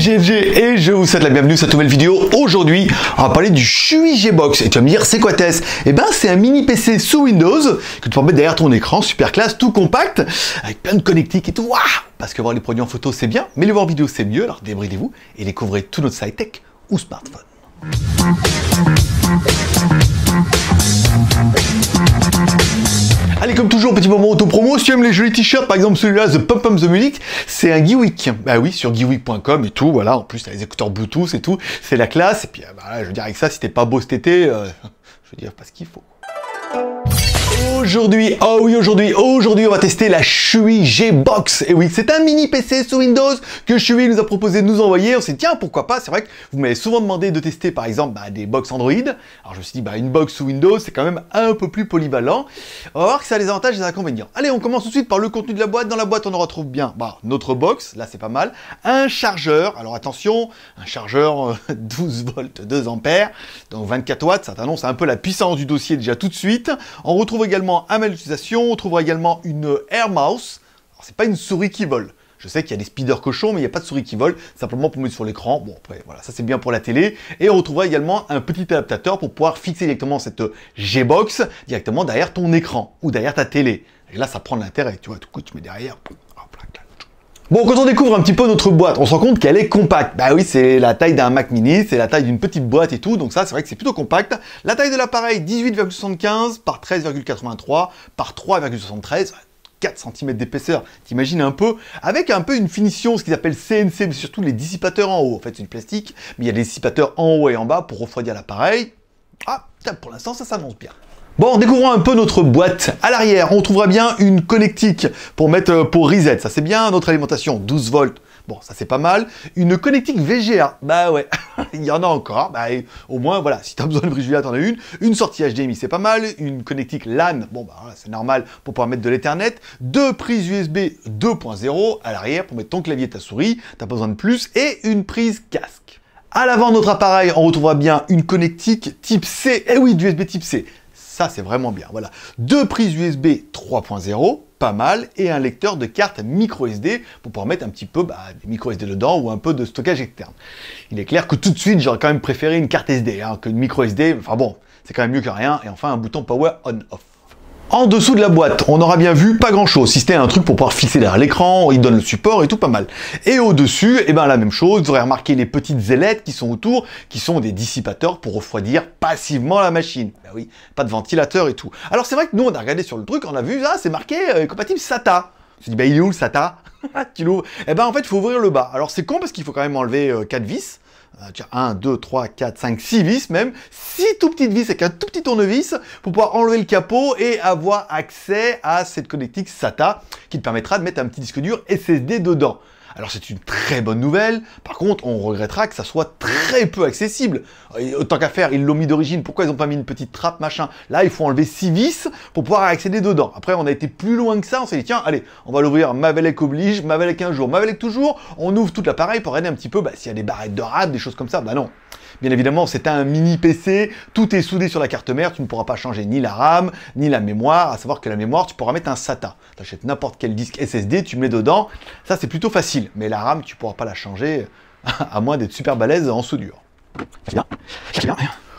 GLG et je vous souhaite la bienvenue sur cette nouvelle vidéo. Aujourd'hui, on va parler du Shui G-Box. Et tu vas me dire, c'est quoi Tess? Eh ben, c'est un mini PC sous Windows que tu peux mettre derrière ton écran, super classe, tout compact, avec plein de connectiques et tout. Waouh, parce que voir les produits en photo, c'est bien, mais les voir en vidéo, c'est mieux. Alors débridez-vous et découvrez tout notre site tech ou smartphone. Allez, comme toujours, petit moment auto-promo. Si tu aimes les jolis t-shirts, par exemple celui-là, The Pump Pump The Music, c'est un Geeweek. Bah oui, sur geeweek.com et tout, voilà. En plus, t'as les écouteurs Bluetooth et tout, c'est la classe. Et puis, bah, je veux dire, avec ça, si t'es pas beau cet été, je veux dire, pas ce qu'il faut. Aujourd'hui, oh oui, aujourd'hui, on va tester la Shui G-Box. Et oui, c'est un mini PC sous Windows que Shui nous a proposé de nous envoyer. On s'est dit, tiens, pourquoi pas? C'est vrai que vous m'avez souvent demandé de tester, par exemple, des box Android. Alors je me suis dit, une box sous Windows, c'est quand même un peu plus polyvalent. On va voir que ça a des avantages et des inconvénients. Allez, on commence tout de suite par le contenu de la boîte. Dans la boîte, on en retrouve bien notre box, là c'est pas mal. Un chargeur, alors attention, un chargeur 12 volts, 2 ampères, donc 24 watts, ça t'annonce un peu la puissance du dossier déjà tout de suite. On retrouve également un manuel d'utilisation, on trouvera également une Air Mouse. Alors c'est pas une souris qui vole. Je sais qu'il y a des speeders cochons, mais il n'y a pas de souris qui vole, simplement pour mettre sur l'écran. Bon, après, voilà, ça c'est bien pour la télé. Et on retrouvera également un petit adaptateur pour pouvoir fixer directement cette G-Box directement derrière ton écran ou derrière ta télé. Et là, ça prend de l'intérêt. Tu vois, tout coup, tu mets derrière. Bon, quand on découvre un petit peu notre boîte, on se rend compte qu'elle est compacte. Bah oui, c'est la taille d'un Mac mini, c'est la taille d'une petite boîte et tout, donc ça, c'est vrai que c'est plutôt compact. La taille de l'appareil, 18,75 par 13,83 par 3,73, 4 cm d'épaisseur, t'imagines un peu, avec un peu une finition, ce qu'ils appellent CNC, mais surtout les dissipateurs en haut. En fait, c'est du plastique, mais il y a des dissipateurs en haut et en bas pour refroidir l'appareil. Ah, pour l'instant, ça s'annonce bien. Bon, découvrons un peu notre boîte. À l'arrière, on trouvera bien une connectique pour mettre pour reset. Ça, c'est bien. Notre alimentation, 12 volts. Bon, ça, c'est pas mal. Une connectique VGA. Bah ouais, il y en a encore. Bah, au moins, voilà, si tu as besoin de VGA, t'en as une. Une sortie HDMI, c'est pas mal. Une connectique LAN. Bon, bah, voilà, c'est normal pour pouvoir mettre de l'Ethernet. Deux prises USB 2.0 à l'arrière pour mettre ton clavier et ta souris. T'as pas besoin de plus. Et une prise casque. À l'avant de notre appareil, on retrouvera bien une connectique type C. Eh oui, du USB type C. Ça, c'est vraiment bien, voilà. Deux prises USB 3.0, pas mal, et un lecteur de carte micro SD pour pouvoir mettre un petit peu des micro SD dedans ou un peu de stockage externe. Il est clair que tout de suite, j'aurais quand même préféré une carte SD qu'une micro SD. Enfin bon, c'est quand même mieux que rien. Et enfin, un bouton Power On-Off. En dessous de la boîte, on aura bien vu pas grand chose, si c'était un truc pour pouvoir fixer derrière l'écran, il donne le support et tout, pas mal. Et au-dessus, la même chose, vous aurez remarqué les petites ailettes qui sont autour, qui sont des dissipateurs pour refroidir passivement la machine. Ben oui, pas de ventilateur et tout. Alors c'est vrai que nous, on a regardé sur le truc, on a vu, c'est marqué compatible SATA. Je me suis dit, il est où le SATA? Tu l'ouvres. En fait, il faut ouvrir le bas. Alors c'est con parce qu'il faut quand même enlever 4 vis. 1, 2, 3, 4, 5, 6 vis même, 6 tout petites vis avec un tout petit tournevis pour pouvoir enlever le capot et avoir accès à cette connectique SATA qui te permettra de mettre un petit disque dur SSD dedans. Alors c'est une très bonne nouvelle, par contre on regrettera que ça soit très peu accessible. Autant qu'à faire, ils l'ont mis d'origine, pourquoi ils n'ont pas mis une petite trappe machin? Là il faut enlever 6 vis pour pouvoir accéder dedans. Après on a été plus loin que ça, on s'est dit tiens allez, on va l'ouvrir Mavelec oblige, Mavelec un jour, Mavelec toujours, on ouvre tout l'appareil pour regarder un petit peu s'il y a des barrettes de RAM, des choses comme ça, non. Bien évidemment, c'est un mini PC, tout est soudé sur la carte mère, tu ne pourras pas changer ni la RAM, ni la mémoire, à savoir que la mémoire, tu pourras mettre un SATA. Tu achètes n'importe quel disque SSD, tu mets dedans, ça c'est plutôt facile, mais la RAM, tu ne pourras pas la changer, à moins d'être super balèze en soudure. C'est bien.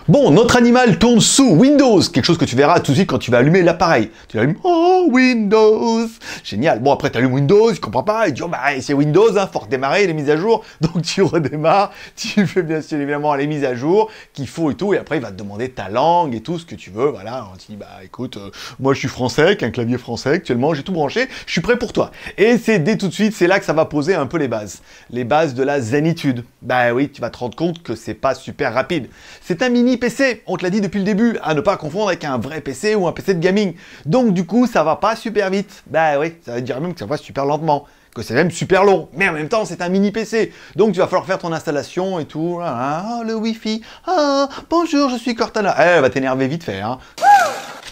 Bon, notre animal tourne sous Windows, quelque chose que tu verras tout de suite quand tu vas allumer l'appareil. Tu l'allumes, oh Windows, génial. Bon après tu allumes Windows, il comprend pas, il dit c'est Windows, faut redémarrer les mises à jour. Donc tu redémarres, tu fais bien sûr évidemment les mises à jour qu'il faut et tout, et après il va te demander ta langue et tout ce que tu veux. Voilà, alors tu dis écoute, moi je suis français, avec un clavier français actuellement, j'ai tout branché, je suis prêt pour toi. Et c'est dès tout de suite, c'est là que ça va poser un peu les bases de la zénitude. Oui, tu vas te rendre compte que c'est pas super rapide. C'est un mini PC, on te l'a dit depuis le début, à ne pas confondre avec un vrai PC ou un PC de gaming. Donc du coup, ça va pas super vite. Oui, ça veut dire même que ça va super lentement, que c'est même super long, mais en même temps, c'est un mini PC. Donc tu vas falloir faire ton installation et tout. Le Wi-Fi, bonjour, je suis Cortana. Elle va t'énerver vite fait,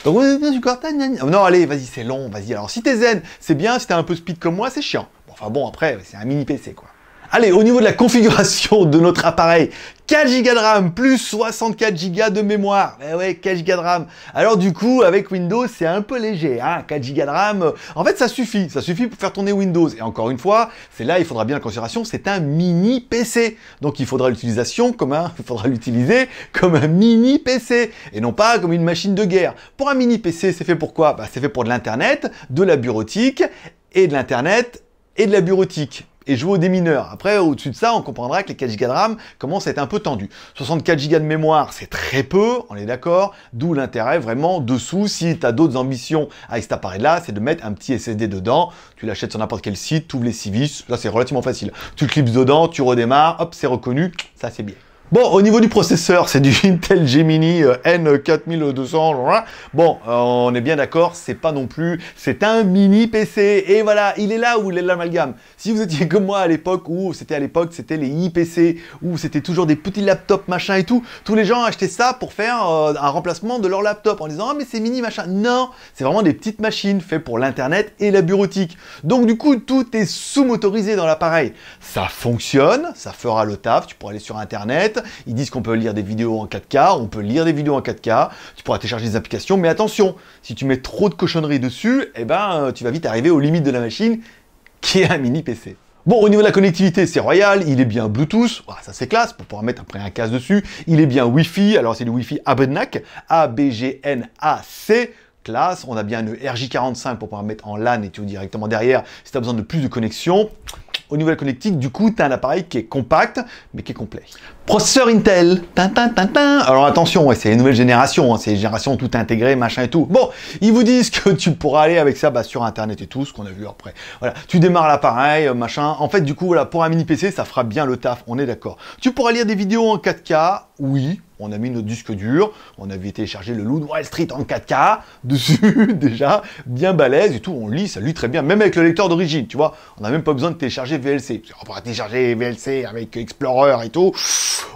Donc, je suis Cortana. Non, allez, vas-y, c'est long, vas-y. Alors si t'es zen, c'est bien, si t'es un peu speed comme moi, c'est chiant. Enfin bon, après, c'est un mini PC, quoi. Allez, au niveau de la configuration de notre appareil, 4 Go de RAM plus 64 Go de mémoire. Eh ouais, 4 Go de RAM. Alors du coup, avec Windows, c'est un peu léger, hein, 4 Go de RAM. En fait, ça suffit pour faire tourner Windows. Et encore une fois, c'est là, il faudra bien la considération, c'est un mini PC. Donc il faudra l'utiliser comme un mini PC et non pas comme une machine de guerre. Pour un mini PC, c'est fait pour quoi? Bah, c'est fait pour de l'internet, de la bureautique et de l'internet et de la bureautique. Et jouer au démineur. Après, au-dessus de ça, on comprendra que les 4 Go de RAM commencent à être un peu tendus. 64 Go de mémoire, c'est très peu, on est d'accord. D'où l'intérêt vraiment dessous, si tu as d'autres ambitions avec cet appareil-là, c'est de mettre un petit SSD dedans. Tu l'achètes sur n'importe quel site, tu ouvres les civis, là c'est relativement facile. Tu le clips dedans, tu redémarres, hop, c'est reconnu, ça c'est bien. Bon, au niveau du processeur, c'est du Intel Gemini N4200. Bon, on est bien d'accord, c'est pas non plus... C'est un mini PC. Et voilà, il est là où il est l'amalgame. Si vous étiez comme moi à l'époque, c'était les IPC, où c'était toujours des petits laptops, machin et tout, tous les gens achetaient ça pour faire un remplacement de leur laptop en disant « Ah, mais c'est mini, machin ». Non, c'est vraiment des petites machines faites pour l'internet et la bureautique. Donc du coup, tout est sous-motorisé dans l'appareil. Ça fonctionne, ça fera le taf, tu pourras aller sur internet. Ils disent qu'on peut lire des vidéos en 4K, on peut lire des vidéos en 4K, tu pourras télécharger des applications, mais attention, si tu mets trop de cochonneries dessus, eh ben, tu vas vite arriver aux limites de la machine, qui est un mini PC. Bon, au niveau de la connectivité, c'est royal, il est bien Bluetooth, ça c'est classe, pour pouvoir mettre après un casque dessus, il est bien Wi-Fi, alors c'est du Wi-Fi ABGNAC, A-B-G-N-A-C, classe, on a bien le RJ45 pour pouvoir mettre en LAN et tout directement derrière, si tu as besoin de plus de connexion. Au niveau de la connectique, du coup, tu as un appareil qui est compact, mais qui est complet. Processeur Intel. Alors attention, ouais, c'est les nouvelles générations, hein, c'est les générations tout intégrées, machin et tout. Bon, ils vous disent que tu pourras aller avec ça sur Internet et tout, ce qu'on a vu après. Voilà, tu démarres l'appareil, machin. En fait, du coup, voilà, pour un mini PC, ça fera bien le taf, on est d'accord. Tu pourras lire des vidéos en 4K, oui. On a mis notre disque dur, on avait téléchargé le Loup de Wall Street en 4K, dessus, déjà, bien balèze et tout, on lit, ça lit très bien, même avec le lecteur d'origine, tu vois, on n'a même pas besoin de télécharger VLC. On pourra télécharger VLC avec Explorer et tout,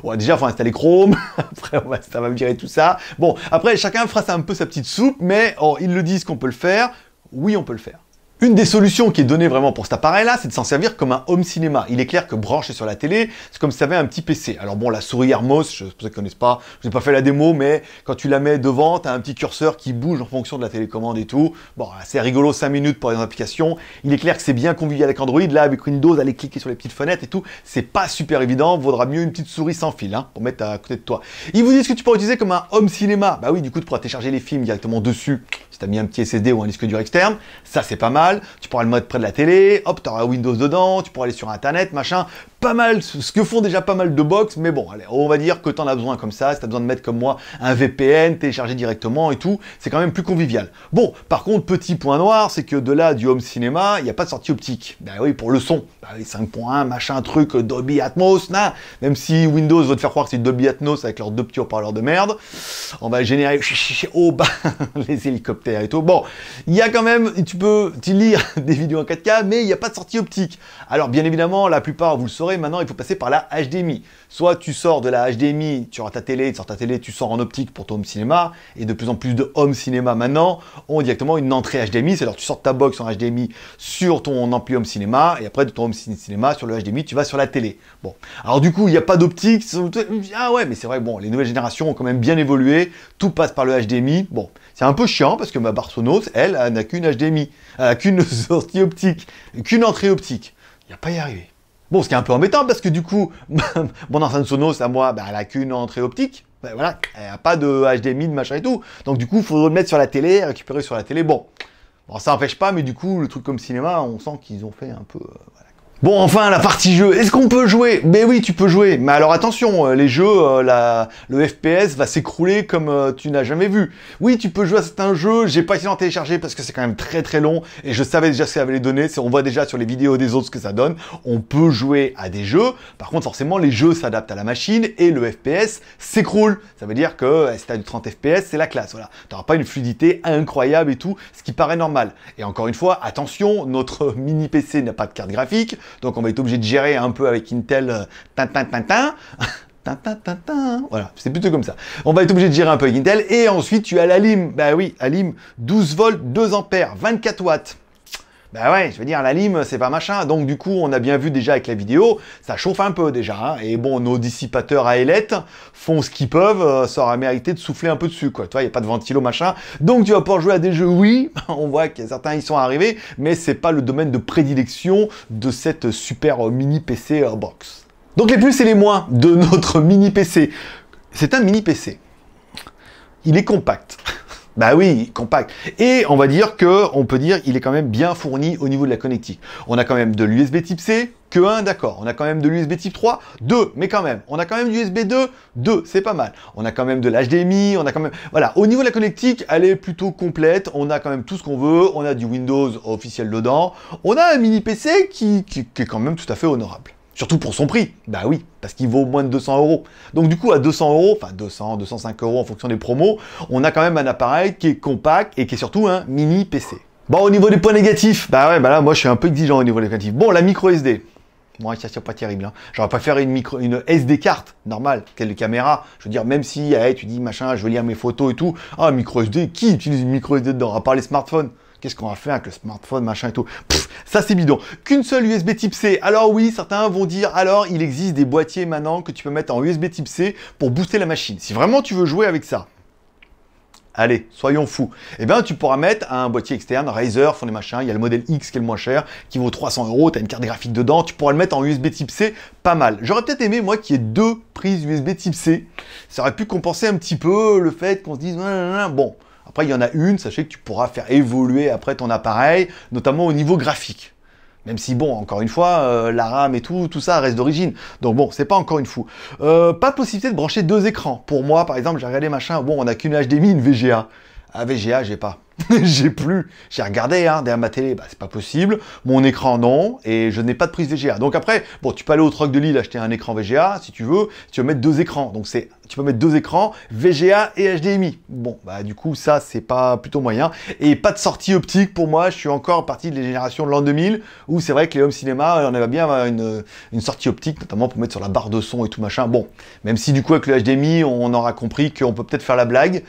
ouais, déjà, il faut installer Chrome, après, ça va me virer tout ça. Bon, après, chacun fera un peu sa petite soupe, mais ils le disent qu'on peut le faire, oui, on peut le faire. Une des solutions qui est donnée vraiment pour cet appareil-là, c'est de s'en servir comme un home cinéma. Il est clair que branché sur la télé, c'est comme si tu avais un petit PC. Alors bon, la souris Hermos, je ne sais pas connaissent pas, je n'ai pas fait la démo, mais quand tu la mets devant, tu as un petit curseur qui bouge en fonction de la télécommande et tout. Bon, c'est rigolo, 5 minutes pour les applications. Il est clair que c'est bien convivial avec Android. Là, avec Windows, aller cliquer sur les petites fenêtres et tout, c'est pas super évident. Vaudra mieux une petite souris sans fil, hein, pour mettre à côté de toi. Ils vous disent que tu pourras utiliser comme un home cinéma. Bah oui, du coup, tu pourras télécharger les films directement dessus. Si tu as mis un petit SSD ou un disque dur externe, ça c'est pas mal. Tu pourras le mettre près de la télé, hop, tu auras Windows dedans, tu pourras aller sur Internet, machin. Pas mal, ce que font déjà pas mal de box, mais bon, allez, on va dire que tu en as besoin comme ça. Si tu as besoin de mettre comme moi un VPN, télécharger directement et tout, c'est quand même plus convivial. Bon, par contre, petit point noir, c'est que de là, du home cinéma, il n'y a pas de sortie optique. Bah oui, pour le son. Bah oui, 5.1, machin, truc, Dolby Atmos, même si Windows veut te faire croire que c'est Dolby Atmos avec leurs deux petits haut-parleurs de merde, on va générer au bas les hélicoptères et tout. Bon, il y a quand même, tu peux lire des vidéos en 4K, mais il n'y a pas de sortie optique. Alors, bien évidemment, la plupart, vous le saurez, maintenant, il faut passer par la HDMI. Soit tu sors de la HDMI, tu auras ta télé, tu sors ta télé, tu sors en optique pour ton home cinéma, et de plus en plus de home cinéma maintenant ont directement une entrée HDMI, c'est-à-dire tu sors ta box en HDMI sur ton ampli home cinéma, et après de ton home cinéma sur le HDMI, tu vas sur la télé. Bon, alors du coup, il n'y a pas d'optique, ah ouais, mais c'est vrai, bon, les nouvelles générations ont quand même bien évolué, tout passe par le HDMI, bon, c'est un peu chiant, parce que ma barre Sonos, elle n'a qu'une HDMI, elle n'a qu'une sortie optique, qu'une entrée optique, il n'y a pas y arriver. Bon, ce qui est un peu embêtant, parce que du coup, mon enceinte Sonos, à moi, elle n'a qu'une entrée optique. Ben voilà, elle n'a pas de HDMI, de machin et tout. Donc du coup, il faudrait le mettre sur la télé, récupérer sur la télé. Bon, ça n'empêche pas, mais du coup, le truc comme cinéma, on sent qu'ils ont fait un peu... voilà. Bon, enfin, la partie jeu, est-ce qu'on peut jouer? Ben oui, tu peux jouer, mais alors attention, les jeux, le FPS va s'écrouler comme tu n'as jamais vu. Oui, tu peux jouer à certains jeux, j'ai pas essayé d'en télécharger parce que c'est quand même très très long, et je savais déjà ce que ça avait les donner, on voit déjà sur les vidéos des autres ce que ça donne, on peut jouer à des jeux, par contre forcément les jeux s'adaptent à la machine, et le FPS s'écroule, ça veut dire que si t'as du 30 FPS, c'est la classe, voilà. T'auras pas une fluidité incroyable et tout, ce qui paraît normal. Et encore une fois, attention, notre mini PC n'a pas de carte graphique, donc on va être obligé de gérer un peu avec Intel voilà, c'est plutôt comme ça. On va être obligé de gérer un peu avec Intel. Et ensuite, tu as l'Alim. Bah oui, Alim, 12 volts, 2 ampères, 24 watts. Bah ouais, je veux dire, la lime, c'est pas machin. Donc du coup, on a bien vu déjà avec la vidéo, ça chauffe un peu déjà. Hein. Et bon, nos dissipateurs à ailettes font ce qu'ils peuvent, ça aurait mérité de souffler un peu dessus, quoi. Tu vois, il n'y a pas de ventilo, machin. Donc tu vas pouvoir jouer à des jeux, oui. On voit qu'il y a certains, ils sont arrivés, mais c'est pas le domaine de prédilection de cette super mini PC box. Donc les plus et les moins de notre mini PC. C'est un mini PC. Il est compact. Bah oui, compact. Et on va dire que, on peut dire, il est quand même bien fourni au niveau de la connectique. On a quand même de l'USB type C, que 1, d'accord. On a quand même de l'USB type 3, 2, mais quand même. On a quand même du USB 2, 2, c'est pas mal. On a quand même de l'HDMI, on a quand même... Voilà, au niveau de la connectique, elle est plutôt complète. On a quand même tout ce qu'on veut. On a du Windows officiel dedans. On a un mini PC qui est quand même tout à fait honorable. Surtout pour son prix. Bah oui, parce qu'il vaut moins de 200 €. Donc du coup, à 200 €, enfin 200, 205 € en fonction des promos, on a quand même un appareil qui est compact et qui est surtout un mini PC. Bon, au niveau des points négatifs, bah ouais, bah là, moi, je suis un peu exigeant au niveau des négatifs. Bon, la micro SD. Moi, ça, c'est pas terrible. Hein. J'aurais préféré une SD carte, normale, telle caméra. Je veux dire, même si, hey, tu dis, machin, je veux lire mes photos et tout. Ah, micro SD, qui utilise une micro SD dedans, à part les smartphones? Qu'est-ce qu'on va faire avec le smartphone, machin et tout? Pff, ça, c'est bidon. Qu'une seule USB type C. Alors oui, certains vont dire, alors, il existe des boîtiers maintenant que tu peux mettre en USB type C pour booster la machine. Si vraiment tu veux jouer avec ça, allez, soyons fous. Eh bien, tu pourras mettre un boîtier externe, Razer, font des machins, il y a le modèle X qui est le moins cher, qui vaut 300 €, tu as une carte graphique dedans, tu pourras le mettre en USB type C, pas mal. J'aurais peut-être aimé, moi, qu'il y ait 2 prises USB type C. Ça aurait pu compenser un petit peu le fait qu'on se dise, bon... Après, il y en a une, sachez que tu pourras faire évoluer après ton appareil, notamment au niveau graphique. Même si, bon, encore une fois, la RAM et tout ça reste d'origine. Donc bon, c'est pas encore une fou. Pas possibilité de brancher 2 écrans. Pour moi, par exemple, j'ai regardé machin, bon, on a qu'une HDMI, une VGA. Ah, VGA, j'ai pas. J'ai plus. J'ai regardé hein, derrière ma télé, bah c'est pas possible. Mon écran non, et je n'ai pas de prise VGA. Donc après, bon, tu peux aller au Troc de Lille acheter un écran VGA si tu veux. Tu veux mettre 2 écrans. Donc tu peux mettre 2 écrans, VGA et HDMI. Bon, bah du coup ça c'est pas plutôt moyen. Et pas de sortie optique pour moi. Je suis encore partie de la génération de l'an 2000 où c'est vrai que les home cinéma, on avait bien une sortie optique, notamment pour mettre sur la barre de son et tout machin. Bon, même si du coup avec le HDMI, on aura compris qu'on peut peut-être faire la blague.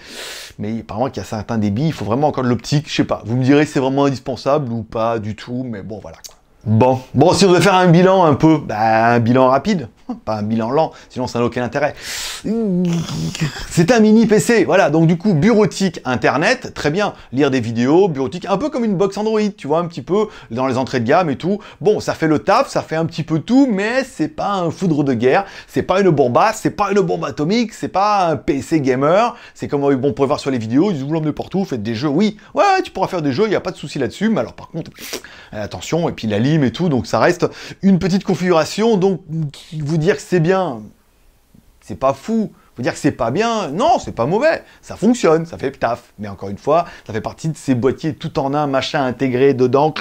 Mais apparemment qu'il y a certains débits, il faut vraiment encore de l'optique, je sais pas. Vous me direz si c'est vraiment indispensable ou pas du tout, mais bon, voilà quoi. Bon, si on devait faire un bilan un peu, bah, un bilan rapide, pas un bilan lent, sinon ça n'a aucun intérêt. C'est un mini PC, voilà, donc du coup, bureautique, internet, très bien, lire des vidéos, bureautique, un peu comme une box Android, tu vois, un petit peu dans les entrées de gamme et tout. Bon, ça fait le taf, ça fait un petit peu tout, mais c'est pas un foudre de guerre, c'est pas une bombasse, c'est pas une bombe atomique, c'est pas un PC gamer, c'est comme on pourrait voir sur les vidéos, ils vous l'emmenent partout, faites des jeux, oui, ouais, tu pourras faire des jeux, il n'y a pas de souci là-dessus, mais alors par contre, attention, et puis la lime et tout, donc ça reste une petite configuration, donc vous dire que c'est bien, c'est pas fou. Vous dire que c'est pas bien, non, c'est pas mauvais. Ça fonctionne, ça fait taf. Mais encore une fois, ça fait partie de ces boîtiers tout en un, machin intégré dedans,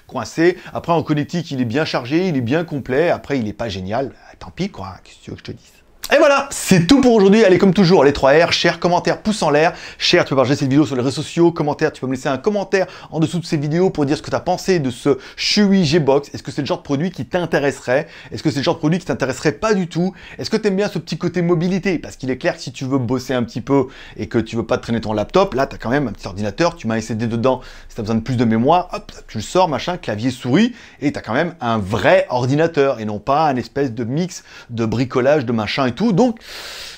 coincé. Après, en connectique, il est bien chargé, il est bien complet. Après, il est pas génial. Tant pis, quoi. Qu'est-ce que tu veux que je te dise? Et voilà, c'est tout pour aujourd'hui. Allez, comme toujours, les 3 R, share, commentaire, pouce en l'air. Share, tu peux partager cette vidéo sur les réseaux sociaux. Commentaire, tu peux me laisser un commentaire en dessous de ces vidéos pour dire ce que tu as pensé de ce Shui G-Box. Est-ce que c'est le genre de produit qui t'intéresserait? Est-ce que c'est le genre de produit qui t'intéresserait pas du tout? Est-ce que tu aimes bien ce petit côté mobilité? Parce qu'il est clair que si tu veux bosser un petit peu et que tu veux pas te traîner ton laptop, là, tu as quand même un petit ordinateur, tu mets un SSD dedans. Si tu as besoin de plus de mémoire, hop, tu le sors, machin, clavier, souris, et tu as quand même un vrai ordinateur et non pas un espèce de mix de bricolage, de machin et tout. Donc,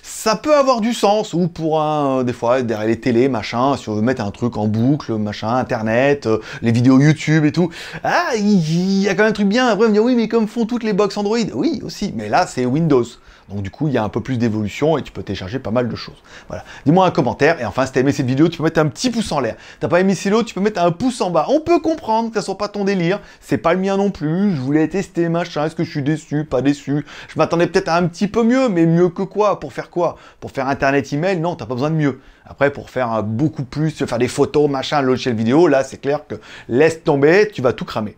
ça peut avoir du sens, ou pour des fois, derrière les télés, machin, si on veut mettre un truc en boucle, machin, internet, les vidéos YouTube et tout. Ah, il y a quand même un truc bien. Après, on me dit, oui, mais comme font toutes les box Android. Oui, aussi, mais là, c'est Windows. Donc du coup, il y a un peu plus d'évolution et tu peux télécharger pas mal de choses. Voilà. Dis-moi un commentaire. Et enfin, si t'as aimé cette vidéo, tu peux mettre un petit pouce en l'air. T'as pas aimé Silo, tu peux mettre un pouce en bas. On peut comprendre que ça soit pas ton délire. C'est pas le mien non plus. Je voulais tester, machin. Est-ce que je suis déçu, pas déçu? Je m'attendais peut-être à un petit peu mieux, mais mieux que quoi? Pour faire quoi? Pour faire Internet email? Non, t'as pas besoin de mieux. Après, pour faire beaucoup plus, faire des photos, machin, logiciel vidéo, là, c'est clair que laisse tomber, tu vas tout cramer.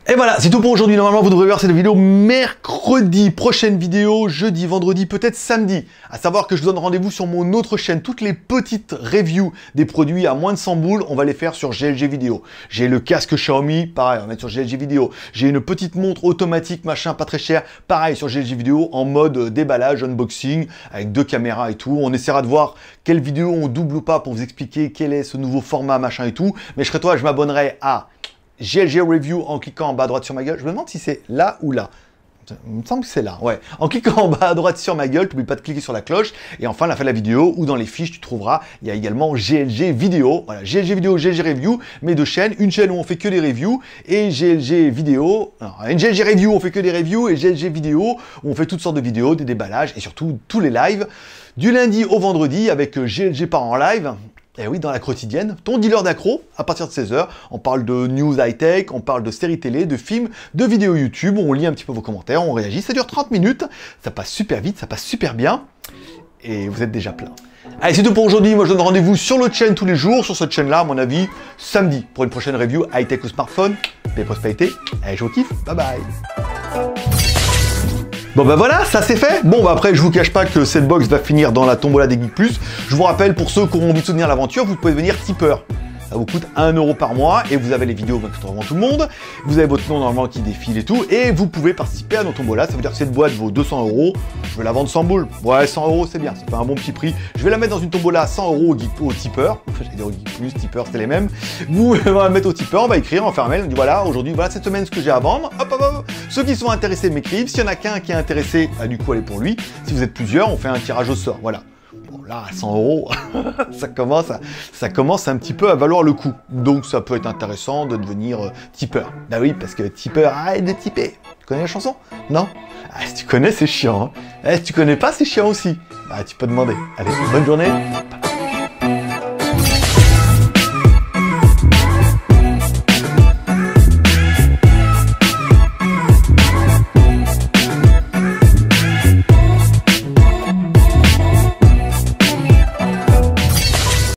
Et voilà, c'est tout pour aujourd'hui. Normalement, vous devrez voir cette vidéo mercredi. Prochaine vidéo, jeudi, vendredi, peut-être samedi. À savoir que je vous donne rendez-vous sur mon autre chaîne. Toutes les petites reviews des produits à moins de 100 boules, on va les faire sur GLG Vidéo. J'ai le casque Xiaomi, pareil, on va mettre sur GLG Vidéo. J'ai une petite montre automatique, machin, pas très cher, pareil, sur GLG Vidéo, en mode déballage, unboxing, avec 2 caméras et tout. On essaiera de voir quelle vidéo on double ou pas pour vous expliquer quel est ce nouveau format, machin et tout. Mais je serai toi, je m'abonnerai à GLG Review en cliquant en bas à droite sur ma gueule. Je me demande si c'est là ou là. Il me semble que c'est là, ouais. En cliquant en bas à droite sur ma gueule, n'oublie pas de cliquer sur la cloche. Et enfin, à la fin de la vidéo, ou dans les fiches, tu trouveras, il y a également GLG Vidéo. Voilà, GLG Vidéo, GLG Review, mes 2 chaînes. Une chaîne où on fait que des reviews, et GLG Vidéo. Alors, une GLG Review, on fait que des reviews, et GLG Vidéo, où on fait toutes sortes de vidéos, des déballages, et surtout tous les lives. Du lundi au vendredi, avec GLG part en live. Et oui, dans la quotidienne, ton dealer d'accro, à partir de 16h, on parle de news high-tech, on parle de séries télé, de films, de vidéos YouTube, on lit un petit peu vos commentaires, on réagit, ça dure 30 minutes, ça passe super vite, ça passe super bien, et vous êtes déjà plein. Allez, c'est tout pour aujourd'hui, moi je donne rendez-vous sur l'autre chaîne tous les jours, sur cette chaîne-là, à mon avis, samedi, pour une prochaine review high-tech ou smartphone, des prospérités, allez, je vous kiffe, bye bye. Bon bah voilà, ça c'est fait. Bon bah après je vous cache pas que cette box va finir dans la tombola des Geeks Plus. Je vous rappelle, pour ceux qui auront envie de soutenir l'aventure, vous pouvez devenir tipeur. Ça vous coûte 1 € par mois et vous avez les vidéos devant tout le monde. Vous avez votre nom normalement qui défile et tout. Et vous pouvez participer à nos tombolas. Ça veut dire que cette boîte vaut 200 €. Je vais la vendre 100 boules. Ouais, 100 € c'est bien, ça fait un bon petit prix. Je vais la mettre dans une tombola à 100 € au tipeur. Enfin, j'allais dire au Geek Plus, tipeur, c'était les mêmes. Vous on va la mettre au tipeur, on va écrire, on va faire un mail. On dit voilà, aujourd'hui, voilà cette semaine ce que j'ai à vendre. Hop, hop, hop. Ceux qui sont intéressés m'écrivent. S'il y en a qu'un qui est intéressé, bah, du coup, allez pour lui. Si vous êtes plusieurs, on fait un tirage au sort. Voilà. Bon, là, à 100 €, ça commence un petit peu à valoir le coup. Donc, ça peut être intéressant de devenir tipeur. Bah oui, parce que tipeur, arrête de tiper. Tu connais la chanson? Non? Ah, si tu connais, c'est chiant. Hein. Si tu connais pas, c'est chiant aussi. Bah, tu peux demander. Allez, bonne journée.